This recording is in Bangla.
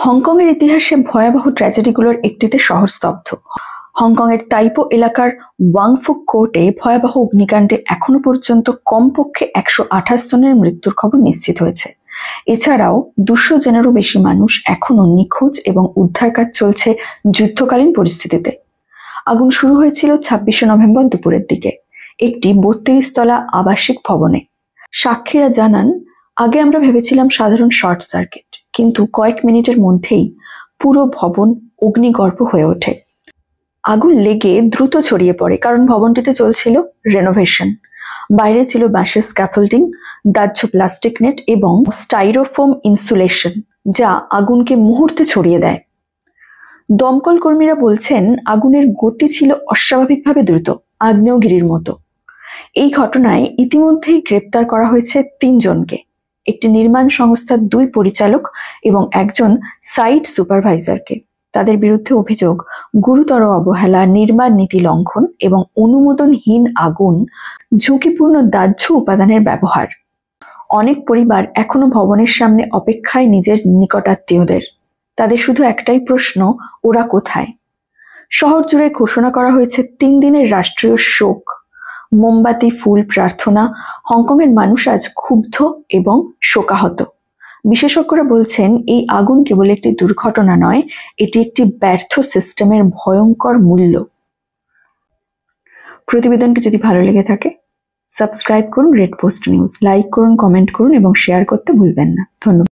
হংকংয়ের ইতিহাসে ভয়াবহ ট্র্যাজেডিগুলোর একটিতে শহর স্তব্ধ। হংকংয়ের তাইপো এলাকার ওয়াংফুক কোর্টে ভয়াবহ অগ্নিকাণ্ডে এখনো পর্যন্ত কমপক্ষে 128 জনের মৃত্যুর খবর নিশ্চিত হয়েছে। এছাড়াও 200 জনেরও বেশি মানুষ এখনো নিখোঁজ এবং উদ্ধার কাজ চলছে যুদ্ধকালীন পরিস্থিতিতে। আগুন শুরু হয়েছিল 26শে নভেম্বর দুপুরের দিকে একটি 32 তলা আবাসিক ভবনে। সাক্ষীরা জানান, আগে আমরা ভেবেছিলাম সাধারণ শর্ট সার্কিট, কিন্তু কয়েক মিনিটের মধ্যেই পুরো ভবন অগ্নিগর্ভ হয়ে ওঠে। আগুন লেগে দ্রুত ছড়িয়ে পড়ে কারণ ভবনটিতে চলছিল রেনোভেশন। বাইরে ছিল বাঁশের স্ক্যাফোল্ডিং, দাহ্য প্লাস্টিক নেট এবং স্টাইরোফোম ইনসুলেশন, যা আগুনকে মুহূর্তে ছড়িয়ে দেয়। দমকল কর্মীরা বলছেন, আগুনের গতি ছিল অস্বাভাবিকভাবে দ্রুত, আগ্নেয়গিরির মতো। এই ঘটনায় ইতিমধ্যেই গ্রেপ্তার করা হয়েছে 3 জনকে, একটি নির্মাণ সংস্থার 2 পরিচালক এবং একজন সাইট সুপারভাইজারকে। তাদের বিরুদ্ধে অভিযোগ গুরুতর অবহেলা, নির্মাণ নীতি লঙ্ঘন এবং অনুমোদনহীন আগুন, ঝুঁকিপূর্ণ দাহ্য উপাদানের ব্যবহার। অনেক পরিবার এখনো ভবনের সামনে অপেক্ষায় নিজের নিকটাত্মীয়দের। তাদের শুধু একটাই প্রশ্ন, ওরা কোথায়? শহর জুড়ে ঘোষণা করা হয়েছে 3 দিনের রাষ্ট্রীয় শোক। মোমবাতি, ফুল, প্রার্থনা। হংকংয়ের মানুষ আজ ক্ষুব্ধ এবং শোকাহত। বিশেষজ্ঞরা বলছেন, এই আগুন কেবল একটি দুর্ঘটনা নয়, এটি একটি ব্যর্থ সিস্টেমের ভয়ঙ্কর মূল্য। প্রতিবেদনটি যদি ভালো লেগে থাকে, সাবস্ক্রাইব করুন রেড পোস্ট নিউজ, লাইক করুন, কমেন্ট করুন এবং শেয়ার করতে ভুলবেন না। ধন্যবাদ।